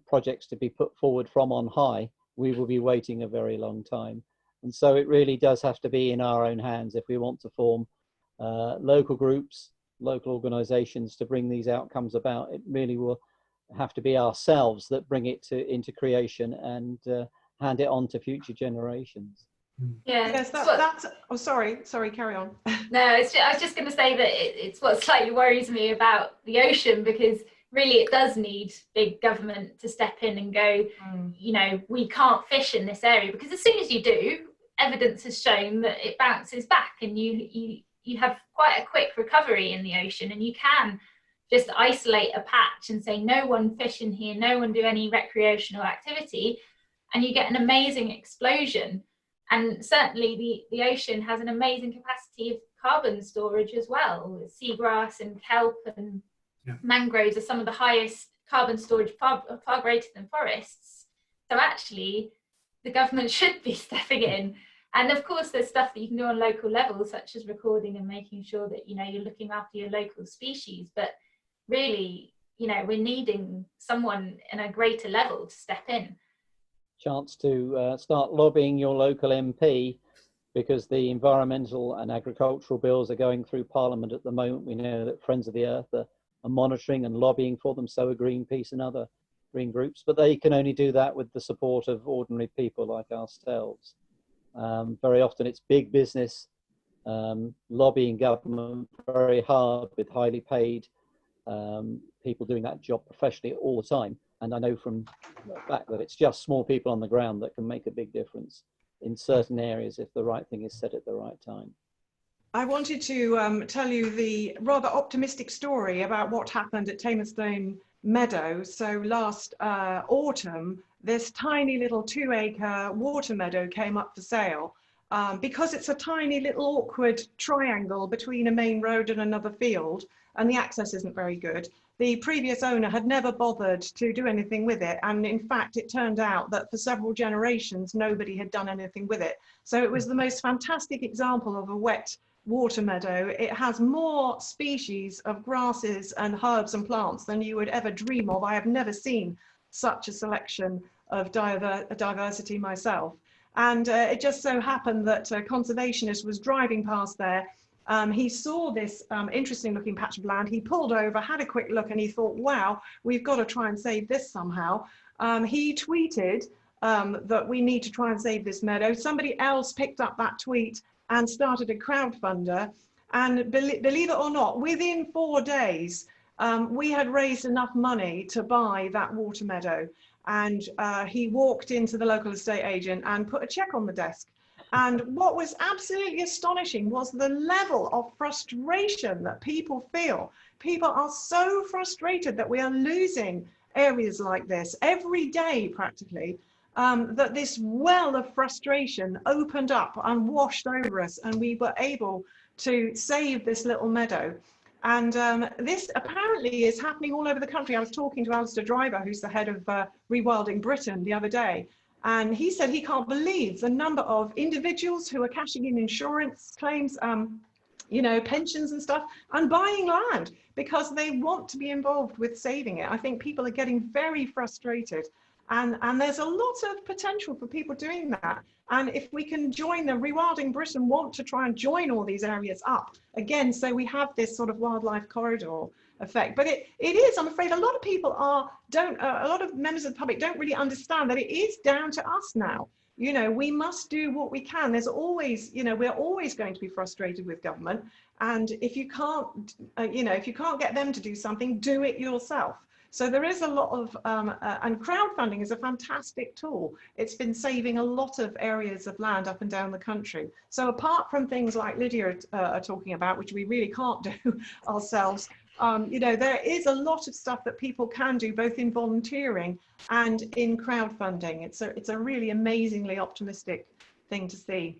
projects to be put forward from on high, we will be waiting a very long time. And so it really does have to be in our own hands if we want to form local groups, local organisations to bring these outcomes about. It really will have to be ourselves that bring it into creation and hand it on to future generations. Yeah, yes, that's oh, sorry, carry on. No, I was just going to say that it's what slightly worries me about the ocean, because really it does need big government to step in and go, you know, we can't fish in this area, because as soon as you do, evidence has shown that it bounces back, and you have quite a quick recovery in the ocean, and you can just isolate a patch and say no one fish in here, no one do any recreational activity, and you get an amazing explosion. And certainly the ocean has an amazing capacity of carbon storage as well. Seagrass and kelp and mangroves are some of the highest carbon storage, far greater than forests. So actually the government should be stepping in. And of course there's stuff that you can do on local levels, such as recording and making sure that, you know, you're looking after your local species. But really, you know, we're needing someone in a greater level to step in. Chance to start lobbying your local MP, because the environmental and agricultural bills are going through Parliament at the moment. We know that Friends of the Earth are monitoring and lobbying for them, so are Greenpeace and other green groups, but they can only do that with the support of ordinary people like ourselves. Very often it's big business lobbying government very hard with highly paid people doing that job professionally all the time. And I know from the fact that it's just small people on the ground that can make a big difference in certain areas if the right thing is said at the right time. I wanted to tell you the rather optimistic story about what happened at Tamerstone Meadow. So last autumn, this tiny little 2-acre water meadow came up for sale. Because it's a tiny little awkward triangle between a main road and another field, and the access isn't very good. The previous owner had never bothered to do anything with it, and in fact it turned out that for several generations nobody had done anything with it. So it was the most fantastic example of a wet water meadow. It has more species of grasses and herbs and plants than you would ever dream of. I have never seen such a selection of diversity myself. And it just so happened that a conservationist was driving past there. He saw this interesting looking patch of land. He pulled over, had a quick look, and he thought, wow, we've got to try and save this somehow. He tweeted that we need to try and save this meadow. Somebody else picked up that tweet and started a crowdfunder. And believe it or not, within 4 days, we had raised enough money to buy that water meadow. And he walked into the local estate agent and put a check on the desk. And what was absolutely astonishing was the level of frustration that people feel. People are so frustrated that we are losing areas like this every day practically, that this well of frustration opened up and washed over us, and we were able to save this little meadow. And this apparently is happening all over the country. I was talking to Alistair Driver, who's the head of Rewilding Britain, the other day, and he said he can't believe the number of individuals who are cashing in insurance claims, you know, pensions and stuff, and buying land because they want to be involved with saving it. I think people are getting very frustrated, and there's a lot of potential for people doing that. And if we can join them, Rewilding Britain want to try and join all these areas up again, so we have this sort of wildlife corridor effect. But it is, I'm afraid, a lot of people a lot of members of the public don't really understand that it is down to us now. You know, we must do what we can. There's always, you know, we're always going to be frustrated with government. And if you can't, you know, if you can't get them to do something, do it yourself. So there is a lot of, and crowdfunding is a fantastic tool. It's been saving a lot of areas of land up and down the country. So apart from things like Lydia are talking about, which we really can't do ourselves, You know, there is a lot of stuff that people can do, both in volunteering and in crowdfunding. It's a really amazingly optimistic thing to see.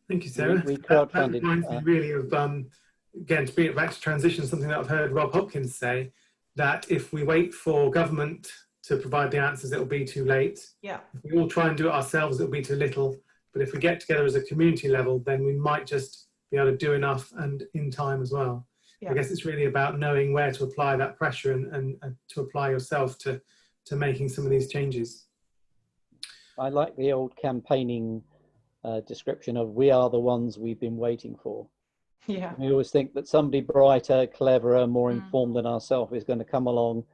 Thank you, Sarah. We That crowdfunded. reminds me really of, again, to bring it back to transition, something that I've heard Rob Hopkins say, that if we wait for government to provide the answers, it'll be too late. Yeah. If we all try and do it ourselves, it'll be too little. But if we get together as a community level, then we might just be able to do enough and in time as well. Yeah. I guess it's really about knowing where to apply that pressure and to apply yourself to making some of these changes. I like the old campaigning description of "we are the ones we've been waiting for." Yeah. We always think that somebody brighter, cleverer, more informed than ourselves is going to come along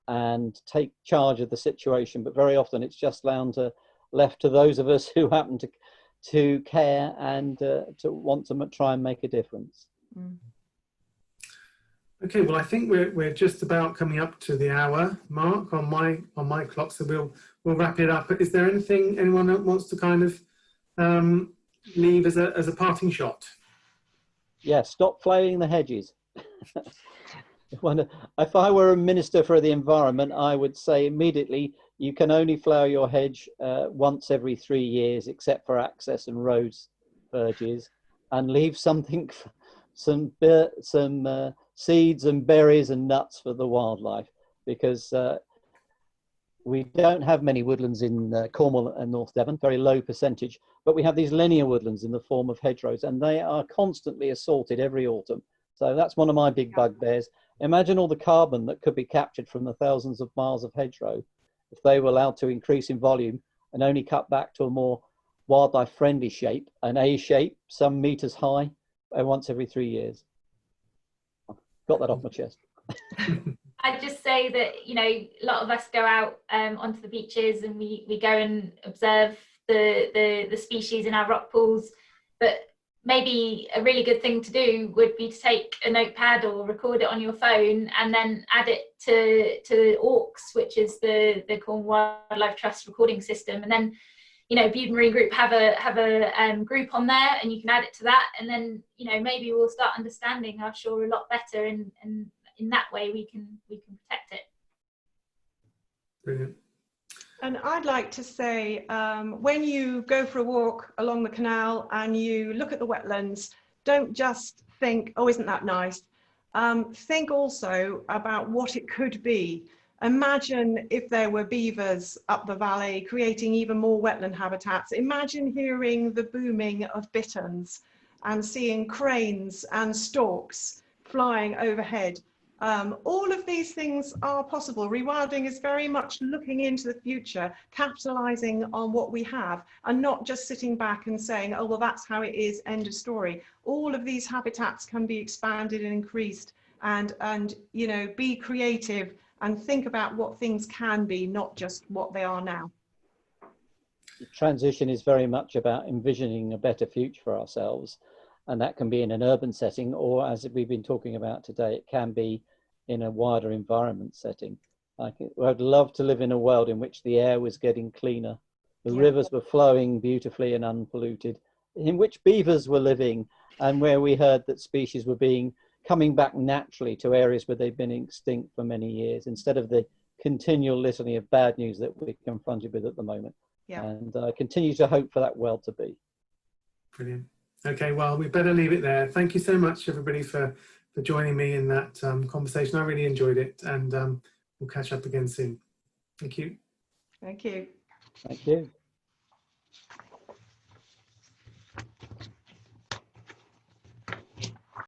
and take charge of the situation, but very often it's just left to those of us who happen to care and to want to try and make a difference. Okay, well, I think we're just about coming up to the hour mark on my clock, so we'll wrap it up. Is there anything anyone else wants to kind of leave as a parting shot? Yeah, stop flaying the hedges. If I were a minister for the environment, I would say immediately, you can only flower your hedge once every 3 years, except for access and roads verges, and leave something, some seeds and berries and nuts for the wildlife, because we don't have many woodlands in Cornwall and North Devon, very low percentage, but we have these linear woodlands in the form of hedgerows, and they are constantly assaulted every autumn. So that's one of my big bugbears. Imagine all the carbon that could be captured from the thousands of miles of hedgerow if they were allowed to increase in volume and only cut back to a more wildlife friendly shape, an A shape, some meters high, once every 3 years. Got that off my chest. I'd just say that, you know, a lot of us go out onto the beaches and we go and observe the species in our rock pools, but maybe a really good thing to do would be to take a notepad or record it on your phone and then add it to AUX, which is the Cornwall Wildlife Trust recording system. And then, you know, Bude Marine Group have a group on there, and you can add it to that. And then, you know, maybe we'll start understanding our shore a lot better, and in that way we can protect it. Brilliant. And I'd like to say, when you go for a walk along the canal and you look at the wetlands, don't just think, oh, isn't that nice? Think also about what it could be. Imagine if there were beavers up the valley creating even more wetland habitats. Imagine hearing the booming of bitterns and seeing cranes and storks flying overhead. All of these things are possible. Rewilding is very much looking into the future, capitalizing on what we have, and not just sitting back and saying, oh, well, that's how it is, end of story. All of these habitats can be expanded and increased, and you know, be creative and think about what things can be, not just what they are now. The transition is very much about envisioning a better future for ourselves, and that can be in an urban setting, or as we've been talking about today, it can be in a wider environment setting. I'd love to live in a world in which the air was getting cleaner, the rivers were flowing beautifully and unpolluted, in which beavers were living, and where we heard that species were coming back naturally to areas where they've been extinct for many years, instead of the continual litany of bad news that we're confronted with at the moment. And I continue to hope for that world to be. Brilliant. Okay, well, we better leave it there. Thank you so much, everybody, for joining me in that conversation. I really enjoyed it, and we'll catch up again soon. Thank you. Thank you. Thank you.